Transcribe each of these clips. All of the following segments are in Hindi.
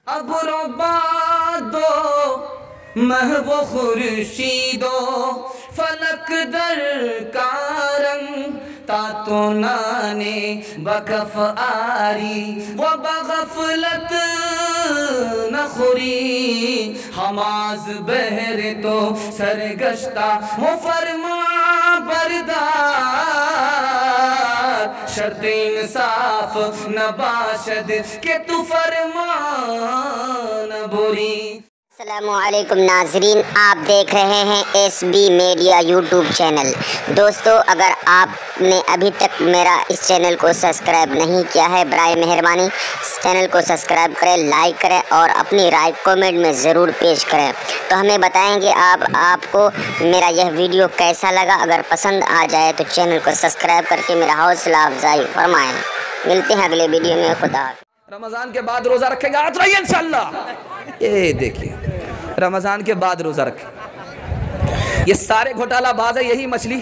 अब रोबादो महबो खुर्शीदो फलक दर कारंग तातो नाने बकफ आरी व बगफलत नखुरी हमाज बहर तो सरगश्ता वो फरमा बरदार शर्त इंसाफ नबाशद के तू फरमा न बुरी। अस्सलामुअलैकुम नाजरीन, आप देख रहे हैं SB मीडिया यूट्यूब चैनल। दोस्तों, अगर आपने अभी तक मेरा इस चैनल को सब्सक्राइब नहीं किया है, बराए मेहरबानी इस चैनल को सब्सक्राइब करें, लाइक करें और अपनी राय कमेंट में ज़रूर पेश करें। तो हमें बताएंगे आपको मेरा यह वीडियो कैसा लगा। अगर पसंद आ जाए तो चैनल को सब्सक्राइब करके मेरा हौसला अफजाई फरमाएँ। मिलते हैं अगले वीडियो में। खुदा। रमज़ान के बाद रोज़ा रखेगा आज रहिए इंशाअल्लाह। ये देखिए, रमज़ान के बाद रोज़ा रखे। ये सारे घोटालाबाज है, यही मछली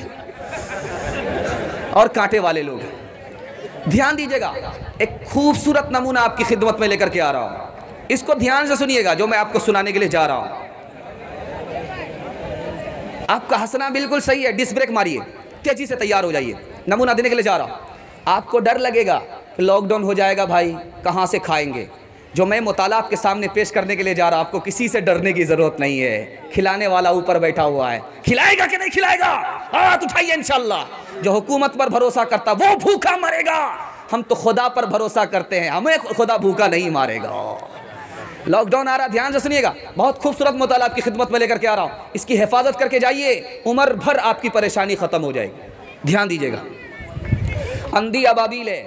और कांटे वाले लोग हैं। ध्यान दीजिएगा, एक खूबसूरत नमूना आपकी खिदमत में लेकर के आ रहा हूँ। इसको ध्यान से सुनिएगा जो मैं आपको सुनाने के लिए जा रहा हूँ। आपका हंसना बिल्कुल सही है, डिस्क ब्रेक मारिए, तेजी से तैयार हो जाइए। नमूना देने के लिए जा रहा हूँ। आपको डर लगेगा कि लॉकडाउन हो जाएगा, भाई कहाँ से खाएंगे। जो मैं मुताला आपके सामने पेश करने के लिए जा रहा हूँ, आपको किसी से डरने की ज़रूरत नहीं है। खिलाने वाला ऊपर बैठा हुआ है, खिलाएगा कि नहीं खिलाएगा, हाथ उठाइए इंशाअल्लाह। जो हुकूमत पर भरोसा करता वो भूखा मरेगा। हम तो खुदा पर भरोसा करते हैं, हमें खुदा भूखा नहीं मारेगा। लॉकडाउन आ रहा, ध्यान से सुनिएगा। बहुत खूबसूरत मुताला आपकी खिदमत में लेकर के आ रहा हूँ। इसकी हिफाजत करके जाइए, उम्र भर आपकी परेशानी ख़त्म हो जाएगी। ध्यान दीजिएगा। अंधी अबाबील है,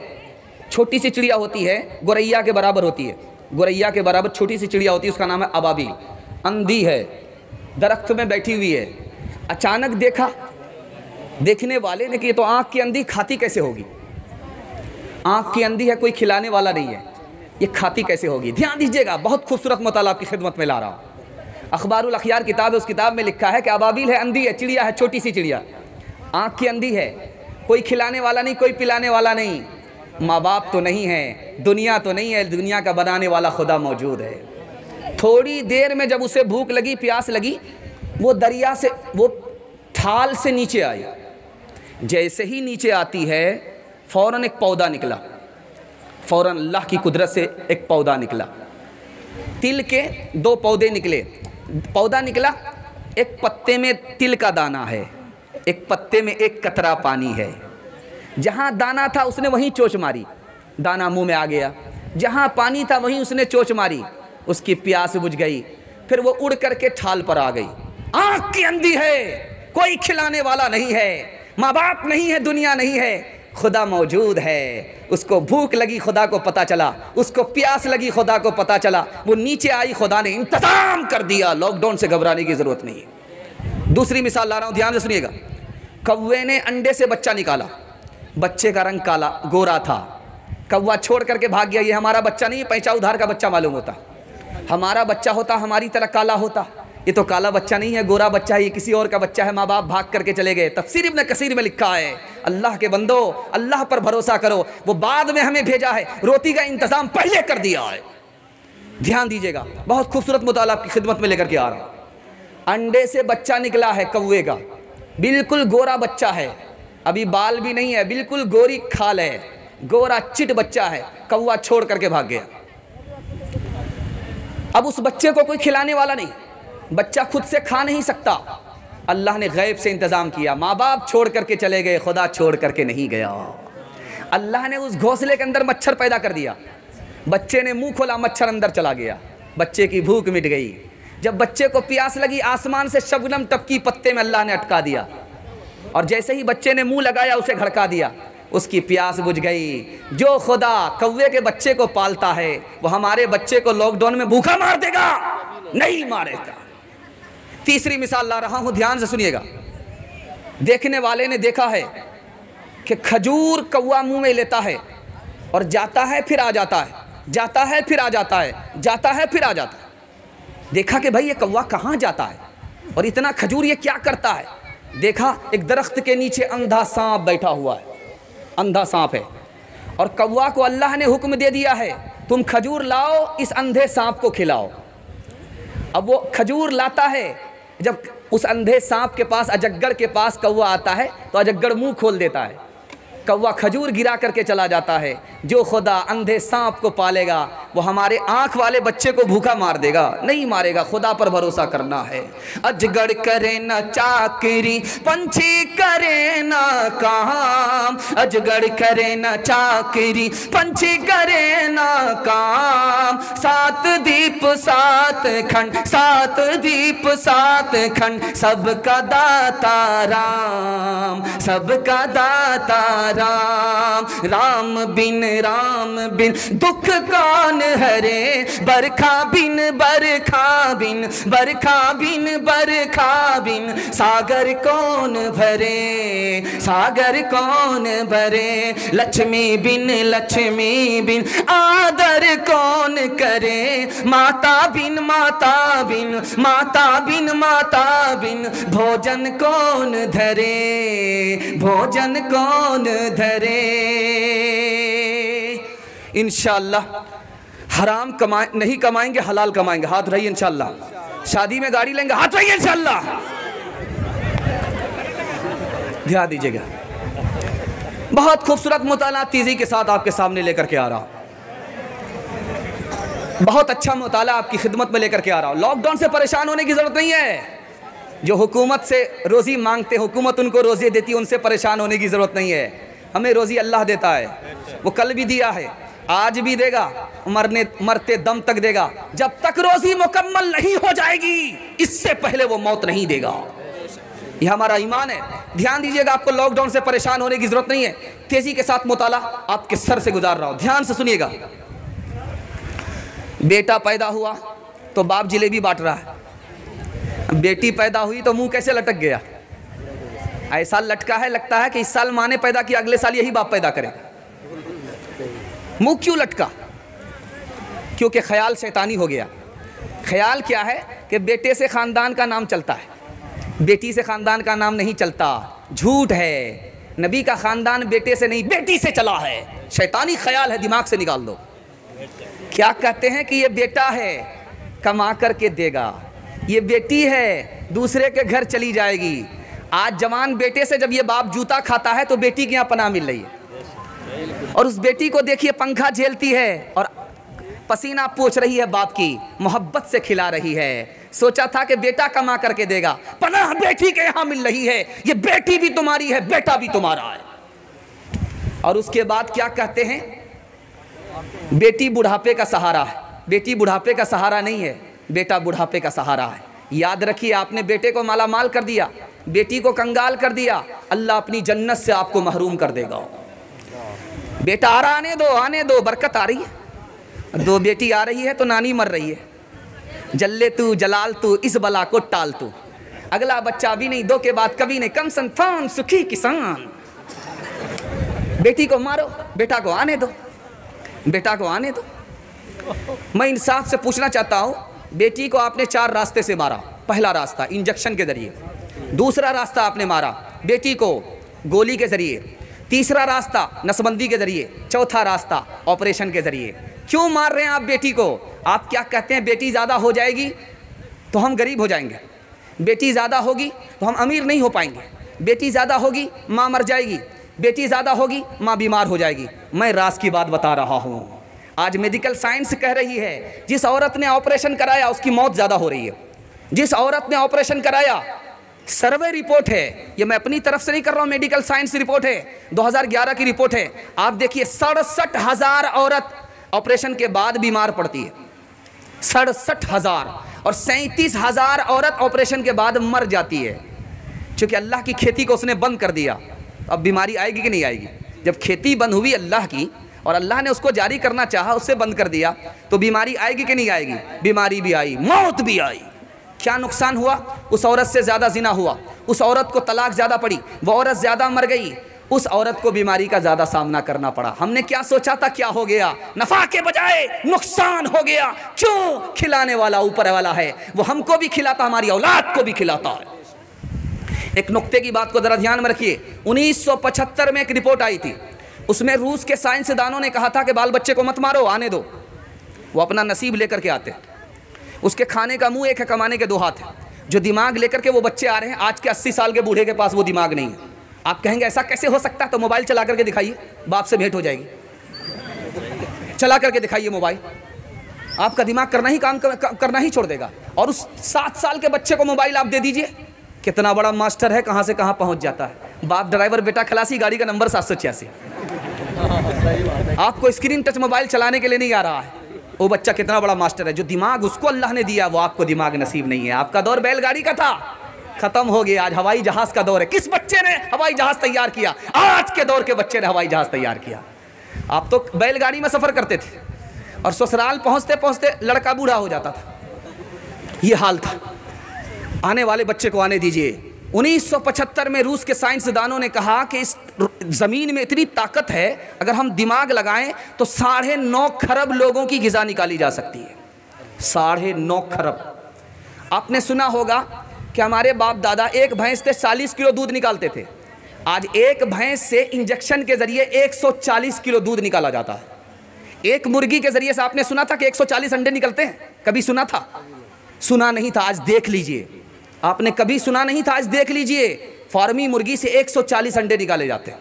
छोटी सी चिड़िया होती है, गोरैया के बराबर होती है। गोरैया के बराबर छोटी सी चिड़िया होती है, उसका नाम है अबाबील। अंधी है, दरख्त में बैठी हुई है। अचानक देखा, देखने वाले ने कि ये तो आँख की अंधी, खाती कैसे होगी। आँख की अंधी है, कोई खिलाने वाला नहीं है, ये खाती कैसे होगी। ध्यान दीजिएगा, बहुत खूबसूरत मुताला आपकी खिदमत में ला रहा हूँ। अखबारुल अखयार किताब है, उस किताब में लिखा है कि अबाबील है, अंधी है, चिड़िया है, छोटी सी चिड़िया, आँख की अंधी है, कोई खिलाने वाला नहीं, कोई पिलाने वाला नहीं, माँ बाप तो नहीं है, दुनिया तो नहीं है, दुनिया का बनाने वाला खुदा मौजूद है। थोड़ी देर में जब उसे भूख लगी, प्यास लगी, वो दरिया से, वो थाल से नीचे आई। जैसे ही नीचे आती है, फ़ौरन एक पौधा निकला, फ़ौरन अल्लाह की कुदरत से एक पौधा निकला। तिल के 2 पौधे निकले। पौधा निकला, एक पत्ते में तिल का दाना है, एक पत्ते में एक कतरा पानी है। जहाँ दाना था उसने वहीं चोंच मारी, दाना मुंह में आ गया। जहाँ पानी था वहीं उसने चोंच मारी, उसकी प्यास बुझ गई। फिर वो उड़ करके ठाल पर आ गई। आँख की अंधी है, कोई खिलाने वाला नहीं है, माँ बाप नहीं है, दुनिया नहीं है, खुदा मौजूद है। उसको भूख लगी, खुदा को पता चला, उसको प्यास लगी, खुदा को पता चला, वो नीचे आई, खुदा ने इंतज़ाम कर दिया। लॉकडाउन से घबराने की ज़रूरत नहीं है। दूसरी मिसाल ला रहा हूँ, ध्यान से सुनिएगा। कौवे ने अंडे से बच्चा निकाला, बच्चे का रंग काला गोरा था। कौवा छोड़ करके भाग गया। ये हमारा बच्चा नहीं है, पैंचा उधार का बच्चा मालूम होता। हमारा बच्चा होता हमारी तरह काला होता। ये तो काला बच्चा नहीं है, गोरा बच्चा है, ये किसी और का बच्चा है। माँ बाप भाग करके चले गए। तफसीर इब्न कसीर में लिखा है, अल्लाह के बंदो, अल्लाह पर भरोसा करो, वो बाद में हमें भेजा है, रोटी का इंतज़ाम पहले कर दिया है। ध्यान दीजिएगा, बहुत खूबसूरत मुताला आपकी खिदमत में लेकर के आ रहा हूँ। अंडे से बच्चा निकला है कौवे का, बिल्कुल गोरा बच्चा है, अभी बाल भी नहीं है, बिल्कुल गोरी खाल है, गोरा चिट बच्चा है। कौवा छोड़ करके भाग गया। अब उस बच्चे को कोई खिलाने वाला नहीं, बच्चा खुद से खा नहीं सकता। अल्लाह ने गैब से इंतज़ाम किया। माँ बाप छोड़ करके चले गए, खुदा छोड़ करके नहीं गया। अल्लाह ने उस घोंसले के अंदर मच्छर पैदा कर दिया। बच्चे ने मुंह खोला, मच्छर अंदर चला गया, बच्चे की भूख मिट गई। जब बच्चे को प्यास लगी, आसमान से शबनम टपकी पत्ते में अल्लाह ने अटका दिया, और जैसे ही बच्चे ने मुंह लगाया, उसे घड़का दिया, उसकी प्यास बुझ गई। जो खुदा कौवे के बच्चे को पालता है, वो हमारे बच्चे को लॉकडाउन में भूखा मार देगा? नहीं मारेगा। तीसरी मिसाल ला रहा हूं, ध्यान से सुनिएगा। देखने वाले ने देखा है कि खजूर कौवा मुंह में लेता है और जाता है फिर आ जाता है, जाता है फिर आ जाता है, जाता है फिर आ जाता है। देखा कि भाई ये कौवा कहाँ जाता है और इतना खजूर ये क्या करता है। देखा एक दरख्त के नीचे अंधा सांप बैठा हुआ है, अंधा सांप है, और कौवा को अल्लाह ने हुक्म दे दिया है तुम खजूर लाओ, इस अंधे सांप को खिलाओ। अब वो खजूर लाता है, जब उस अंधे सांप के पास, अजगर के पास कौवा आता है तो अजगर मुंह खोल देता है, कौवा खजूर गिरा करके चला जाता है। जो खुदा अंधे सांप को पालेगा वो हमारे आँख वाले बच्चे को भूखा मार देगा? नहीं मारेगा। खुदा पर भरोसा करना है। अजगर करे न चाकरी, पंछी करे न काम। अजगर करे न चाकरी, पंछी करे न काम। सात दीप सात खंड, सात दीप सात खंड, सबका दाता राम, सबका दाता राम। राम बिन दुख कौन हरे, बरखा बिन बरखा बिन, बरखा बिन बरखा बिन, सागर कौन भरे, सागर कौन भरे। लक्ष्मी बिन आदर कौन करे, माता बिन माता बिन, माता बिन माता बिन, भोजन कौन धरे, भोजन कौन धरे। इंशाअल्लाह हराम नहीं कमाएंगे, हलाल कमाएंगे। हाथ रहिए इंशाअल्लाह। शादी में गाड़ी लेंगे, हाथ रहिए इंशाअल्लाह। ध्यान दीजिएगा। बहुत खूबसूरत मुताला तेजी के साथ आपके सामने लेकर के आ रहा हूं। बहुत अच्छा मुताला आपकी खिदमत में लेकर के आ रहा हूं। लॉकडाउन से परेशान होने की जरूरत नहीं है। जो हुकूमत से रोजी मांगते, हुकूमत उनको रोजी देती है, उनसे परेशान होने की जरूरत नहीं है। हमें रोजी अल्लाह देता है। वो कल भी दिया है, आज भी देगा, मरते दम तक देगा। जब तक रोजी मुकम्मल नहीं हो जाएगी, इससे पहले वो मौत नहीं देगा। यह हमारा ईमान है। ध्यान दीजिएगा, आपको लॉकडाउन से परेशान होने की जरूरत नहीं है। तेजी के साथ मुताला आपके सर से गुजार रहा हूं, ध्यान से सुनिएगा। बेटा पैदा हुआ तो बाप जिलेबी बांट रहा है। बेटी पैदा हुई तो मुंह कैसे लटक गया? ऐसा लटका है, लगता है कि इस साल माँ ने पैदा किया, अगले साल यही बाप पैदा करेगा। मुंह क्यों लटका? क्योंकि ख्याल शैतानी हो गया। ख्याल क्या है कि बेटे से खानदान का नाम चलता है, बेटी से खानदान का नाम नहीं चलता। झूठ है। नबी का खानदान बेटे से नहीं, बेटी से चला है। शैतानी ख्याल है, दिमाग से निकाल दो। क्या कहते हैं कि ये बेटा है, कमा करके देगा। ये बेटी है, दूसरे के घर चली जाएगी। आज जवान बेटे से जब ये बाप जूता खाता है तो बेटी के यहाँ पनाह मिल रही है। और उस बेटी को देखिए, पंखा झेलती है और पसीना पोंछ रही है, बाप की मोहब्बत से खिला रही है। सोचा था कि बेटा कमा करके देगा, पनाह बेटी के यहाँ मिल रही है। ये बेटी भी तुम्हारी है, बेटा भी तुम्हारा है। और उसके बाद क्या कहते हैं? बेटी बुढ़ापे का सहारा है। बेटी बुढ़ापे का सहारा नहीं है, बेटा बुढ़ापे का सहारा है। याद रखिए, आपने बेटे को माला माल कर दिया, बेटी को कंगाल कर दिया, अल्लाह अपनी जन्नत से आपको महरूम कर देगा। बेटा आ रहा, आने दो, बरकत आ रही है। दो बेटी आ रही है तो नानी मर रही है। जल्ले तू जलाल तू, इस बला को टाल तू। अगला बच्चा भी नहीं, दो के बाद कभी नहीं। कम संतान सुखी किसान। बेटी को मारो, बेटा को आने दो, बेटा को आने दो। मैं इंसाफ से पूछना चाहता हूँ, बेटी को आपने 4 रास्ते से मारा। पहला रास्ता इंजेक्शन के जरिए, दूसरा रास्ता आपने मारा बेटी को गोली के जरिए, तीसरा रास्ता नसबंदी के जरिए, चौथा रास्ता ऑपरेशन के जरिए। क्यों मार रहे हैं आप बेटी को? आप क्या कहते हैं, बेटी ज़्यादा हो जाएगी तो हम गरीब हो जाएंगे, बेटी ज़्यादा होगी तो हम अमीर नहीं हो पाएंगे, बेटी ज़्यादा होगी माँ मर जाएगी, बेटी ज़्यादा होगी माँ बीमार हो जाएगी। मैं राज की बात बता रहा हूँ। आज मेडिकल साइंस कह रही है, जिस औरत ने ऑपरेशन कराया उसकी मौत ज़्यादा हो रही है। जिस औरत ने ऑपरेशन कराया, सर्वे रिपोर्ट है, ये मैं अपनी तरफ से नहीं कर रहा हूँ, मेडिकल साइंस रिपोर्ट है, 2011 की रिपोर्ट है। आप देखिए, 67,000 औरत ऑपरेशन के बाद बीमार पड़ती है, 67,000, और 37,000 औरत ऑपरेशन के बाद मर जाती है। क्योंकि अल्लाह की खेती को उसने बंद कर दिया। अब बीमारी आएगी कि नहीं आएगी? जब खेती बंद हुई अल्लाह की, और अल्लाह ने उसको जारी करना चाहा, उससे बंद कर दिया, तो बीमारी आएगी कि नहीं आएगी? बीमारी भी आई, मौत भी आई। क्या नुकसान हुआ? उस औरत से ज़्यादा जिना हुआ, उस औरत को तलाक ज़्यादा पड़ी, वो औरत ज़्यादा मर गई, उस औरत को बीमारी का ज़्यादा सामना करना पड़ा। हमने क्या सोचा था, क्या हो गया? नफ़ा के बजाय नुकसान हो गया। क्यों? खिलाने वाला ऊपर वाला है, वो हमको भी खिलाता, हमारी औलाद को भी खिलाता है। एक नुक्ते की बात को ज़रा ध्यान में रखिए। 1975 में एक रिपोर्ट आई थी, उसमें रूस के साइंसदानों ने कहा था कि बाल बच्चे को मत मारो, आने दो। वो अपना नसीब लेकर के आते हैं। उसके खाने का मुंह एक है, कमाने के दो हाथ है। जो दिमाग लेकर के वो बच्चे आ रहे हैं, आज के 80 साल के बूढ़े के पास वो दिमाग नहीं है। आप कहेंगे ऐसा कैसे हो सकता है, तो मोबाइल चला करके दिखाइए, बाप से भेंट हो जाएगी। चला करके दिखाइए मोबाइल, आपका दिमाग करना ही छोड़ देगा। और उस 7 साल के बच्चे को मोबाइल आप दे दीजिए, कितना बड़ा मास्टर है, कहाँ से कहाँ पहुँच जाता है। बाप ड्राइवर, बेटा खलासी, गाड़ी का नंबर 786। आपको स्क्रीन टच मोबाइल चलाने के लिए नहीं आ रहा है, वो बच्चा कितना बड़ा मास्टर है। जो दिमाग उसको अल्लाह ने दिया, वो आपको दिमाग नसीब नहीं है। आपका दौर बैलगाड़ी का था, खत्म हो गया। आज हवाई जहाज का दौर है। किस बच्चे ने हवाई जहाज तैयार किया? आज के दौर के बच्चे ने हवाई जहाज तैयार किया। आप तो बैलगाड़ी में सफर करते थे और ससुराल पहुंचते पहुंचते लड़का बूढ़ा हो जाता था। ये हाल था। आने वाले बच्चे को आने दीजिए। 1975 में रूस के साइंसदानों ने कहा कि इस ज़मीन में इतनी ताकत है, अगर हम दिमाग लगाएं तो 9.5 खरब लोगों की ग़िज़ा निकाली जा सकती है। 9.5 खरब। आपने सुना होगा कि हमारे बाप दादा एक भैंस से 40 किलो दूध निकालते थे। आज एक भैंस से इंजेक्शन के ज़रिए 140 किलो दूध निकाला जाता है। एक मुर्गी के ज़रिए से आपने सुना था कि 140 अंडे निकलते हैं? कभी सुना था? सुना नहीं था, आज देख लीजिए। आपने कभी सुना नहीं था, आज देख लीजिए। फार्मी मुर्गी से 140 अंडे निकाले जाते हैं।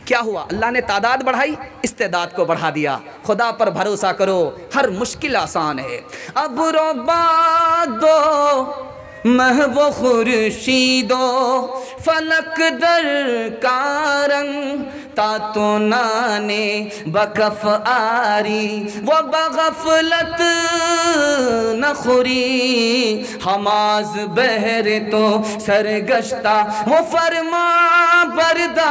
क्या हुआ? अल्लाह ने तादाद बढ़ाई, इस्तेदाद को बढ़ा दिया। खुदा पर भरोसा करो, हर मुश्किल आसान है। अब दो महबो खुर्शीदो फलक दर कारंग तातो नाने बकफ आरी वो बगफलत नखुरी हमाज बहरे तो सरगश्ता वो फरमा बरदार।